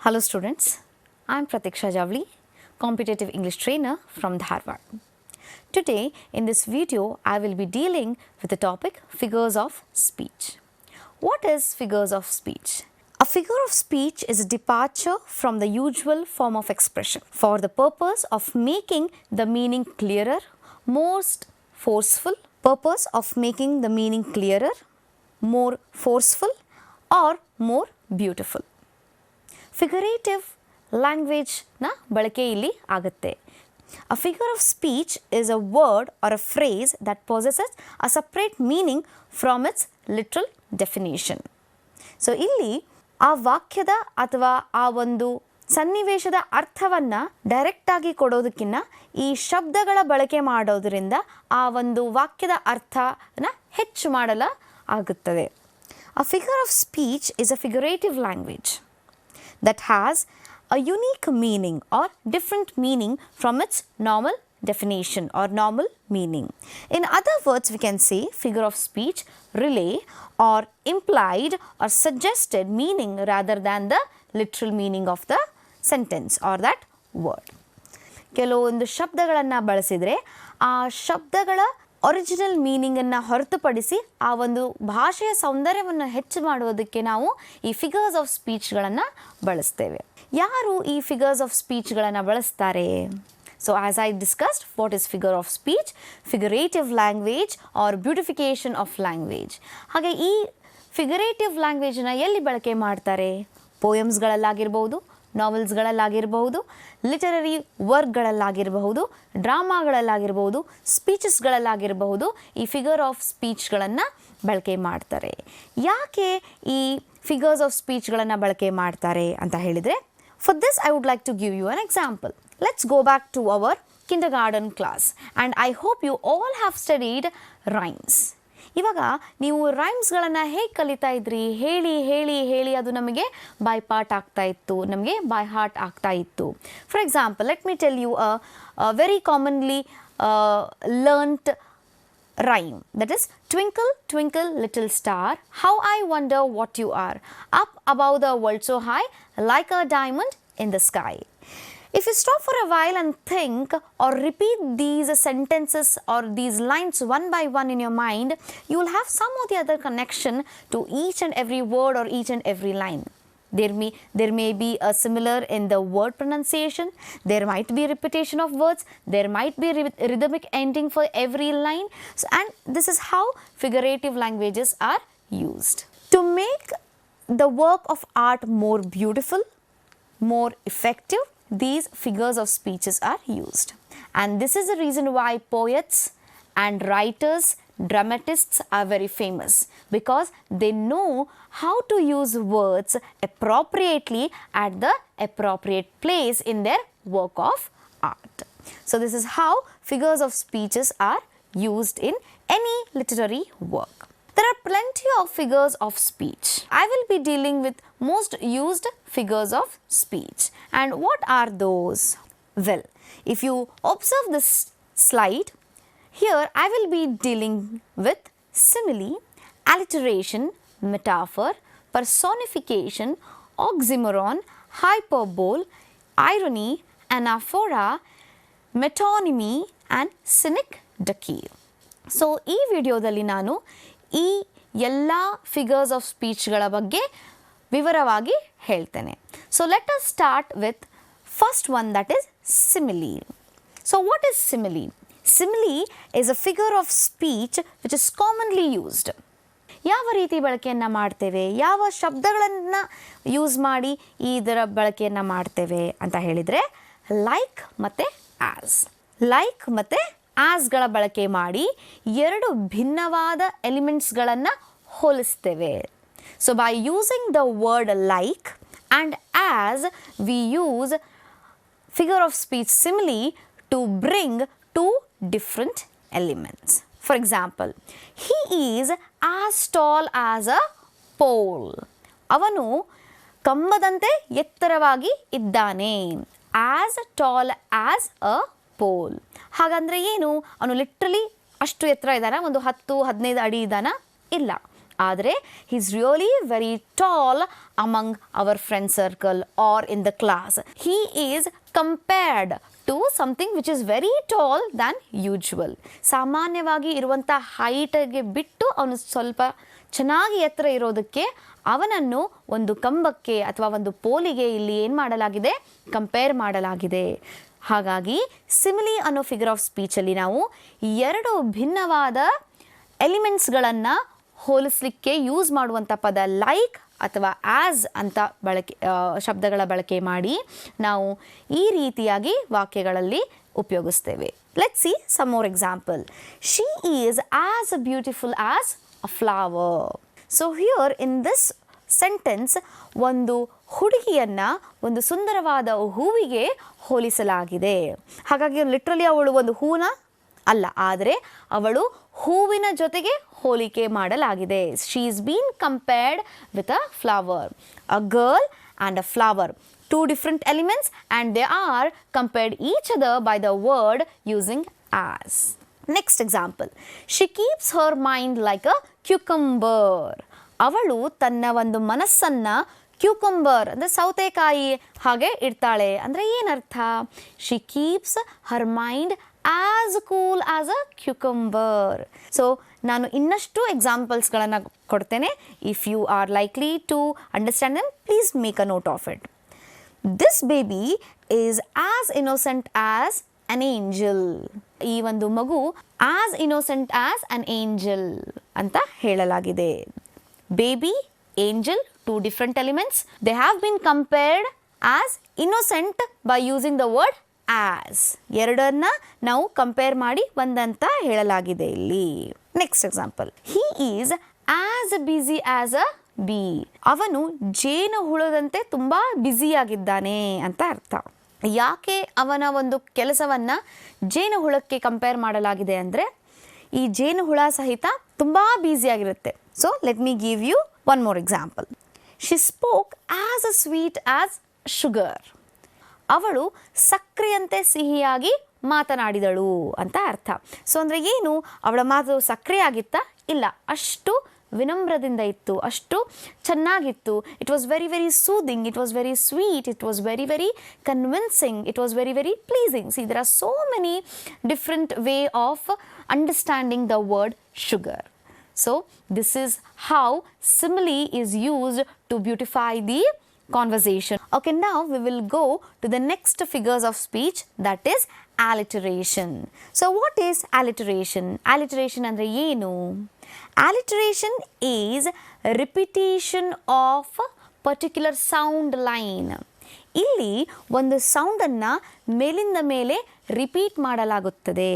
Hello students, I am Pratiksha Javali, competitive English trainer from Dharwad. Today in this video I will be dealing with the topic figures of speech. What is figures of speech? A figure of speech is a departure from the usual form of expression for the purpose of making the meaning clearer, more forceful, or more beautiful. Figurative language na ಬಳಕೆ ಇಲ್ಲಿ ಆಗುತ್ತೆ. A figure of speech is a word or a phrase that possesses a separate meaning from its literal definition. So ಇಲ್ಲಿ ಆ ವಾಕ್ಯದ ಅಥವಾ ಆ ಒಂದು ಸನ್ನಿವೇಶದ ಅರ್ಥವನ್ನ ಡೈರೆಕ್ಟ್ ಆಗಿ ಕೊಡೋದಕ್ಕಿಂತ ಈ ಶಬ್ದಗಳ ಬಳಕೆ ಮಾಡೋದ್ರಿಂದ ಆ ಒಂದು ವಾಕ್ಯದ ಅರ್ಥನ ಹೆಚ್ಚು ಮಾಡಲಾಗುತ್ತದೆ. A figure of speech is a figurative language that has a unique meaning or different meaning from its normal definition or normal meaning. In other words, we can say figure of speech relay or implied or suggested meaning rather than the literal meaning of the sentence or that word. ಕೆಲವೊಂದು ಶಬ್ದಗಳನ್ನು ಬಳಸಿದರೆ ಆ ಶಬ್ದಗಳ original ಮೀನಿಂಗನ್ನು ಹೊರತುಪಡಿಸಿ ಆ ಒಂದು ಭಾಷೆಯ ಸೌಂದರ್ಯವನ್ನು ಹೆಚ್ಚು ಮಾಡುವುದಕ್ಕೆ ನಾವು ಈ ಫಿಗರ್ಸ್ ಆಫ್ ಸ್ಪೀಚ್ಗಳನ್ನು ಬಳಸ್ತೇವೆ. ಯಾರು ಈ ಫಿಗರ್ಸ್ ಆಫ್ ಸ್ಪೀಚ್ಗಳನ್ನು ಬಳಸ್ತಾರೆ? So as I discussed, what is figure of speech? Figurative language or beautification of language. ಹಾಗೆ ಈ ಫಿಗರೇಟಿವ್ ಲ್ಯಾಂಗ್ವೇಜನ್ನು ಎಲ್ಲಿ ಬಳಕೆ ಮಾಡ್ತಾರೆ? ಪೋಯಮ್ಸ್ಗಳಲ್ಲಾಗಿರ್ಬೋದು, ನಾವೆಲ್ಸ್ಗಳಲ್ಲಾಗಿರಬಹುದು, ಲಿಟರರಿ ವರ್ಕ್ಗಳಲ್ಲಾಗಿರಬಹುದು, ಡ್ರಾಮಾಗಳಲ್ಲಾಗಿರ್ಬೋದು, ಸ್ಪೀಚಸ್ಗಳಲ್ಲಾಗಿರಬಹುದು, ಈ ಫಿಗರ್ ಆಫ್ ಸ್ಪೀಚ್ಗಳನ್ನು ಬಳಕೆ ಮಾಡ್ತಾರೆ. ಯಾಕೆ ಈ ಫಿಗರ್ಸ್ ಆಫ್ ಸ್ಪೀಚ್ಗಳನ್ನು ಬಳಕೆ ಮಾಡ್ತಾರೆ ಅಂತ ಹೇಳಿದರೆ, for this I would like to give you an example. Let's go back to our kindergarten class and I hope you all have studied rhymes. ಇವಾಗ ನೀವು ರೈಮ್ಸ್ಗಳನ್ನು ಹೇಗೆ ಕಲಿತಾ ಇದ್ರಿ? ಹೇಳಿ ಹೇಳಿ ಹೇಳಿ ಅದು ನಮಗೆ ಬೈ ಪಾರ್ಟ್ ಆಗ್ತಾ ಇತ್ತು, ನಮಗೆ ಬೈ ಹಾರ್ಟ್ ಆಗ್ತಾ ಇತ್ತು. For example, let me tell you a very commonly learned rhyme, that is twinkle twinkle little star, how I wonder what you are, up above the world so high, like a diamond in the sky. If you stop for a while and think or repeat these sentences or these lines one by one in your mind, you will have some or the other connection to each and every word or each and every line. There may be a similar in the word pronunciation, there might be repetition of words, there might be rhythmic ending for every line, and this is how figurative languages are used. To make the work of art more beautiful, more effective, these figures of speeches are used. And this is the reason why poets and writers, dramatists are very famous, because they know how to use words appropriately at the appropriate place in their work of art. So this is how figures of speeches are used in any literary work. There are plenty of figures of speech. I will be dealing with most used figures of speech. And what are those? Well, if you observe this slide, here I will be dealing with simile, alliteration, metaphor, personification, oxymoron, hyperbole, irony, anaphora, metonymy and synecdoche. So ಈ ವಿಡಿಯೋದಲ್ಲಿ ನಾನು ಈ ಎಲ್ಲ figures of ಸ್ಪೀಚ್ಗಳ ಬಗ್ಗೆ ವಿವರವಾಗಿ ಹೇಳ್ತೇನೆ. So let us start with first one, that is simile. So what is simile? Simile is a figure of speech which is commonly used. ಯಾವ ರೀತಿ ಬಳಕೆಯನ್ನು ಮಾಡ್ತೇವೆ, ಯಾವ ಶಬ್ದಗಳನ್ನು ಯೂಸ್ ಮಾಡಿ ಇದರ ಬಳಕೆಯನ್ನು ಮಾಡ್ತೇವೆ ಅಂತ ಹೇಳಿದರೆ, ಲೈಕ್ ಮತ್ತು ಆಸ್. ಲೈಕ್ ಮತ್ತು ಆಸ್ಗಳ ಬಳಕೆ ಮಾಡಿ ಎರಡು ಭಿನ್ನವಾದ ಎಲಿಮೆಂಟ್ಸ್ಗಳನ್ನು ಹೋಲಿಸ್ತೇವೆ. So by using the word like and as we use figure of speech simile to bring two different elements. For example, he is as tall as a pole. ಅವನು ಕಂಬದಂತೆ ಎತ್ತರವಾಗಿ ಇದ್ದಾನೆ. As tall as a pole. ಹಾಗಂದ್ರೆ ಏನು? ಅವನು literally ಅಷ್ಟು ಎತ್ತರ ಇದ್ದಾನ? ಒಂದು 10-15 ಅಡಿ ಇದ್ದಾನ? ಇಲ್ಲ. ಆದರೆ he is really very tall among our friend circle or in the class. He is compared to something which is very tall than usual. ಸಾಮಾನ್ಯವಾಗಿ ಇರುವಂಥ ಹೈಟ್ಗೆ ಬಿಟ್ಟು ಅವನು ಸ್ವಲ್ಪ ಚೆನ್ನಾಗಿ ಎತ್ತರ ಇರೋದಕ್ಕೆ ಅವನನ್ನು ಒಂದು ಕಂಬಕ್ಕೆ ಅಥವಾ ಒಂದು ಪೋಲಿಗೆ ಇಲ್ಲಿ ಏನು ಮಾಡಲಾಗಿದೆ, ಕಂಪೇರ್ ಮಾಡಲಾಗಿದೆ. ಹಾಗಾಗಿ ಸಿಮಿಲಿ ಅನ್ನೋ ಫಿಗರ್ ಆಫ್ ಸ್ಪೀಚಲ್ಲಿ ನಾವು ಎರಡು ಭಿನ್ನವಾದ ಎಲಿಮೆಂಟ್ಸ್ಗಳನ್ನು ಹೋಲಿಸಲಿಕ್ಕೆ ಯೂಸ್ ಮಾಡುವಂಥ ಪದ ಲೈಕ್ ಅಥವಾ ಆ್ಯಸ್ ಅಂತ ಶಬ್ದಗಳ ಬಳಕೆ ಮಾಡಿ ನಾವು ಈ ರೀತಿಯಾಗಿ ವಾಕ್ಯಗಳಲ್ಲಿ ಉಪಯೋಗಿಸ್ತೇವೆ. Let's see some more example. She is as beautiful as a flower. So here in this sentence ಒಂದು ಹುಡುಗಿಯನ್ನು ಒಂದು ಸುಂದರವಾದ ಹೂವಿಗೆ ಹೋಲಿಸಲಾಗಿದೆ. ಹಾಗಾಗಿ ಲಿಟ್ರಲಿ ಅವಳು ಒಂದು ಹೂನ ಅಲ್ಲ, ಆದರೆ ಅವಳು ಹೂವಿನ ಜೊತೆಗೆ ಹೋಲಿಕೆ ಮಾಡಲಾಗಿದೆ. She is been compared with a flower. A girl and a flower, two different elements, and they are compared each other by the word using as. Next example. She keeps her mind like a cucumber. ಅವಳು ತನ್ನ ಒಂದು ಮನಸ್ಸನ್ನು cucumber ಅಂದರೆ ಸೌತೆಕಾಯಿ ಹಾಗೆ ಇಡ್ತಾಳೆ. ಅಂದರೆ ಏನರ್ಥ? She keeps her mind as cool as a cucumber. So ನಾನು ಇನ್ನಷ್ಟು ಎಕ್ಸಾಂಪಲ್ಸ್ಗಳನ್ನು ಕೊಡ್ತೇನೆ. If you are likely to understand them, please make a note of it. This baby is as innocent as an angel. ಈ ಒಂದು ಮಗು as innocent as an angel ಅಂತ ಹೇಳಲಾಗಿದೆ. Baby, angel, two different elements. They have been compared as innocent by using the word as. ಎರಡನ್ನ ನಾವು compare ಮಾಡಿ ಒಂದಂತ ಹೇಳಲಾಗಿದೆ ಇಲ್ಲಿ. Next example. He is as busy as a B. ಅವನು ಜೇನು ಹುಳದಂತೆ ತುಂಬ ಬ್ಯುಸಿಯಾಗಿದ್ದಾನೆ ಅಂತ ಅರ್ಥ. ಯಾಕೆ ಅವನ ಒಂದು ಕೆಲಸವನ್ನು ಜೇನು ಹುಳಕ್ಕೆ ಕಂಪೇರ್ ಮಾಡಲಾಗಿದೆ ಅಂದರೆ ಈ ಜೇನು ಹುಳ ಸಹಿತ ತುಂಬ ಬ್ಯುಸಿಯಾಗಿರುತ್ತೆ. So let me give you one more example. She spoke as a sweet as sugar. ಅವಳು ಸಕ್ಕರೆಯಂತೆ ಸಿಹಿಯಾಗಿ ಮಾತನಾಡಿದಳು ಅಂತ ಅರ್ಥ. ಸೊ ಅಂದರೆ ಏನು, ಅವಳ ಮಾತು ಸಕ್ಕರೆ ಆಗಿತ್ತಾ? ಇಲ್ಲ, ಅಷ್ಟು ವಿನಮ್ರದಿಂದ ಇತ್ತು, ಅಷ್ಟು ಚೆನ್ನಾಗಿತ್ತು. It was very very soothing, it was very sweet, it was very very convincing, it was very very pleasing. See there are so many different way of understanding the word sugar. So this is how simile is used to beautify the conversation. Okay, now we will go to the next figures of speech, that is alliteration. So what is alliteration? Alliteration andre ಏನು? Alliteration is repetition of particular sound line. ಇಲ್ಲಿ ಒಂದು ಸೌಂಡನ್ನು ಮೇಲಿಂದ ಮೇಲೆ repeat ಮಾಡಲಾಗುತ್ತದೆ.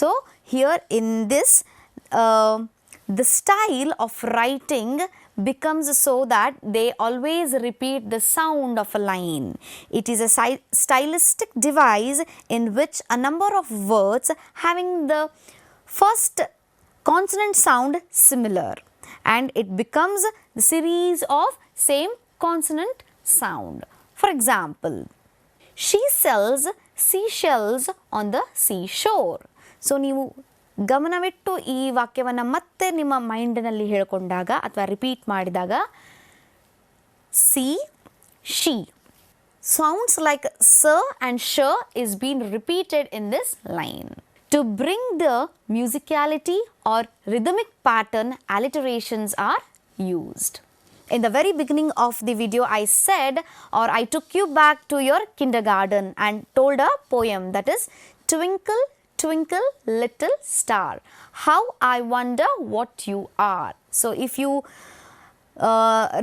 So here in this the style of writing becomes so that they always repeat the sound of a line. It is a stylistic device in which a number of words having the first consonant sound similar, and it becomes the series of same consonant sound. For example, she sells seashells on the seashore. So ನೀವು ಗಮನವಿಟ್ಟು ಈ ವಾಕ್ಯವನ್ನು ಮತ್ತೆ ನಿಮ್ಮ ಮೈಂಡಿನಲ್ಲಿ ಹೇಳಿಕೊಂಡಾಗ ಅಥವಾ repeat ಮಾಡಿದಾಗ C she sounds like sir and sure is being repeated in this line. To bring the musicality or rhythmic pattern, alliterations are used. In the very beginning of the video, I said, or I took you back to your kindergarten and told a poem, that is Twinkle Twinkle Little Star, how I wonder what you are. So if you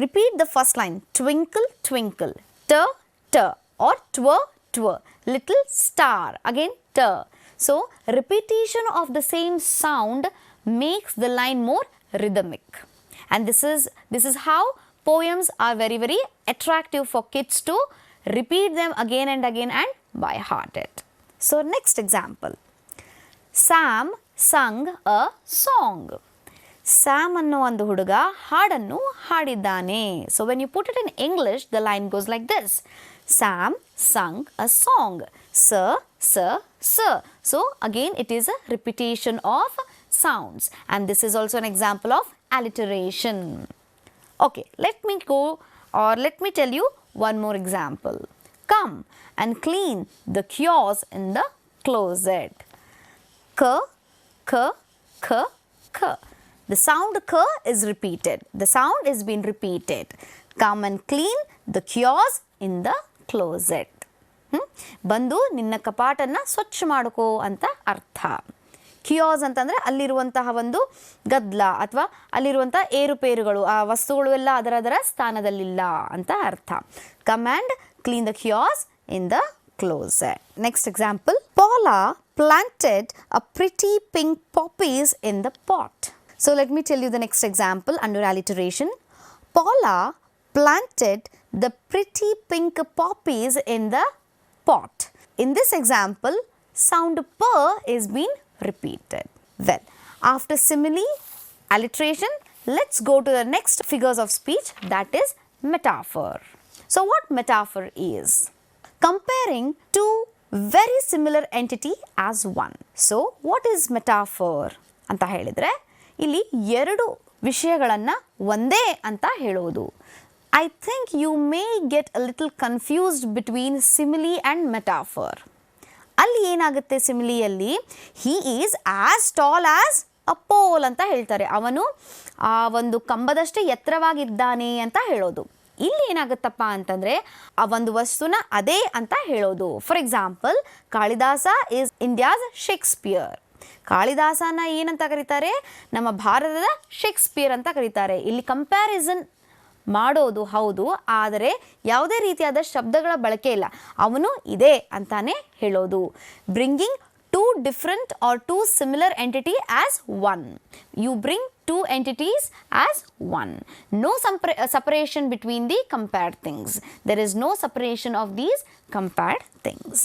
repeat the first line, twinkle twinkle, t t, or twir twir, little star, again t. So repetition of the same sound makes the line more rhythmic, and this is how poems are very very attractive for kids to repeat them again and again and by heart it. So next example. Sam sung a song. Sam ಅನ್ನೋ ಒಂದು ಹುಡುಗ ಹಾಡನ್ನು ಹಾಡಿದ್ದಾನೆ. So when you put it in English, the line goes like this. Sam sung a song. Sir, sir, sir. So again it is a repetition of sounds, and this is also an example of alliteration. Okay, let me tell you one more example. Come and clean the chaos in the closet. K, k, k, k. The sound k is repeated. The sound is being repeated. Come and clean the chaos in the closet. ಬಂದು ನಿನ್ನ ಕಪಾಟನ್ನ ಸ್ವಚ್ಛ ಮಾಡ್ಕೋ ಅಂತ ಅರ್ಥ. Kia's ಅಂತಂದರೆ ಅಲ್ಲಿರುವಂತಹ ಒಂದು ಗದ್ದಲ ಅಥವಾ ಅಲ್ಲಿರುವಂತಹ ಏರುಪೇರುಗಳು, ಆ ವಸ್ತುಗಳು ಎಲ್ಲ ಅದರ ಸ್ಥಾನದಲ್ಲಿಲ್ಲ ಅಂತ ಅರ್ಥ. Come and clean the Kia's in the closet. Next example. Paula planted a pretty pink poppies in the pot. So let me tell you the next example under alliteration. Paula planted the pretty pink poppies in the pot. In this example, sound p is being repeated. Well, after simile, alliteration, let's go to the next figures of speech, that is metaphor. So what metaphor is? Comparing two very similar entity as one. So what is metaphor ಅಂತ ಹೇಳಿದ್ರೆ ಇಲ್ಲಿ ಎರಡು ವಿಷಯಗಳನ್ನು ಒಂದೇ ಅಂತ ಹೇಳೋದು. I think you may get a little confused between simile and metaphor. ಅಲ್ಲಿ ಏನಾಗುತ್ತೆ ಸಿಮಿಲಿಯಲ್ಲಿ, he is as tall as a pole ಅಂತ ಹೇಳ್ತಾರೆ. ಅವನು ಆ ಒಂದು ಕಂಬದಷ್ಟೇ ಎತ್ತರವಾಗಿದ್ದಾನೆ ಅಂತ ಹೇಳೋದು. ಇಲ್ಲಿ ಏನಾಗುತ್ತಪ್ಪ ಅಂತಂದರೆ ಆ ಒಂದು ವಸ್ತುನ ಅದೇ ಅಂತ ಹೇಳೋದು. For example, Kalidasa is India's Shakespeare. ಕಾಳಿದಾಸನ ಏನಂತ ಕರೀತಾರೆ? ನಮ್ಮ ಭಾರತದ ಶೇಕ್ಸ್ಪಿಯರ್ ಅಂತ ಕರೀತಾರೆ. ಇಲ್ಲಿ ಕಂಪ್ಯಾರಿಸನ್ ಮಾಡೋದು ಹೌದು, ಆದರೆ ಯಾವುದೇ ರೀತಿಯಾದ ಶಬ್ದಗಳ ಬಳಕೆ ಇಲ್ಲ. ಅವನು ಇದೆ ಅಂತಾನೆ ಹೇಳೋದು. Bringing two different or two similar entity as one. You bring two entities as one. No separation between the compared things. There is no separation of these compared things.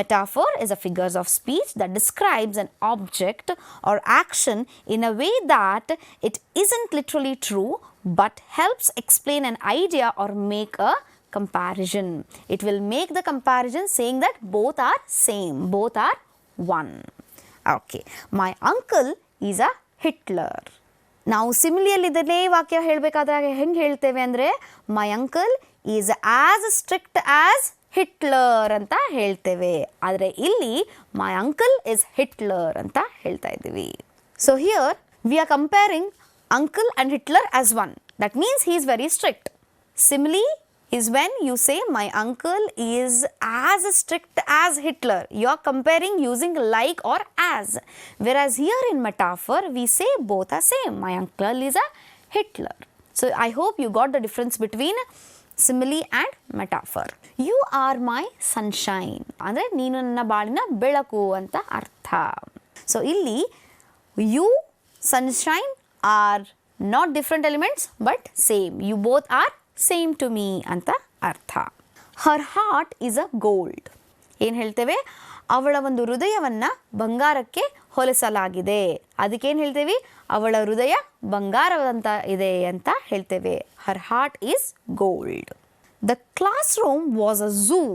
Metaphor is a figures of speech that describes an object or action in a way that it isn't literally true but helps explain an idea or make a comparison. It will make the comparison saying that both are same, both are one. Okay, my uncle is a Hitler. ನಾವು ಸಿಮಿಲಿಯಲ್ಲಿ ಇದನ್ನೇ ವಾಕ್ಯ ಹೇಳಬೇಕಾದಾಗ ಹೆಂಗೆ ಹೇಳ್ತೇವೆ ಅಂದರೆ, my uncle is as strict as Hitler ಅಂತ ಹೇಳ್ತೇವೆ. ಆದರೆ ಇಲ್ಲಿ ಮೈ ಅಂಕಲ್ ಇಸ್ ಹಿಟ್ಲರ್ ಅಂತ ಹೇಳ್ತಾ ಇದ್ದೀವಿ. So here we are comparing uncle and Hitler as one. That means he is very strict. Simile is when you say my uncle is as strict as Hitler. You are comparing using like or as. Whereas here in metaphor we say both are same. My uncle is a Hitler. So I hope you got the difference between simile and metaphor. You are my sunshine. ಅಂದರೆ ನೀನು ನನ್ನ ಬಾಳಿನ ಬೆಳಕು ಅಂತ ಅರ್ಥ. So ಇಲ್ಲಿ you, sunshine are not different elements but same. You both are same to me ಅಂತ ಅರ್ಥ. Her heart is a gold. ಏನು ಹೇಳ್ತೇವೆ? ಅವಳ ಒಂದು ಹೃದಯವನ್ನು ಬಂಗಾರಕ್ಕೆ ಹೋಲಿಸಲಾಗಿದೆ. ಅದಕ್ಕೇನು ಹೇಳ್ತೇವೆ? ಅವಳ ಹೃದಯ ಬಂಗಾರದಂತ ಇದೆ ಅಂತ ಹೇಳ್ತೇವೆ. Her heart is gold. The classroom was a zoo.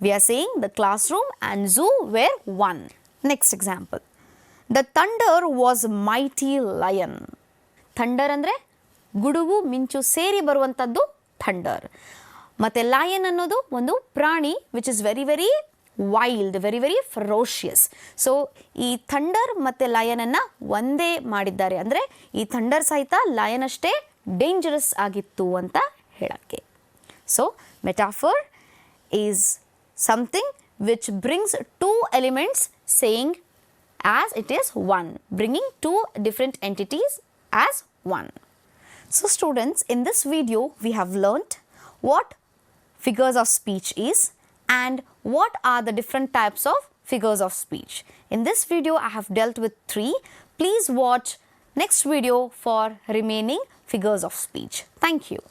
We are saying the classroom and zoo were one. Next example. The thunder was a mighty lion. Thunder ಅಂದರೆ ಗುಡುಗು ಮಿಂಚು ಸೇರಿ ಬರುವಂಥದ್ದು ಥಂಡರ್. ಮತ್ತು ಲಯನ್ ಅನ್ನೋದು ಒಂದು ಪ್ರಾಣಿ which is very very wild, very very ferocious. So ಈ ಥಂಡರ್ ಮತ್ತು ಲಯನನ್ನು ಒಂದೇ ಮಾಡಿದ್ದಾರೆ. ಅಂದರೆ ಈ ಥಂಡರ್ ಸಹಿತ ಲಯನ್ ಅಷ್ಟೇ ಡೇಂಜರಸ್ ಆಗಿತ್ತು ಅಂತ ಹೇಳೋಕ್ಕೆ. So metaphor is something which brings two elements saying as it is one, bringing two different entities as one. So students, in this video we have learnt what figures of speech is and what are the different types of figures of speech. In this video I have dealt with 3. Please watch next video for remaining figures of speech. Thank you.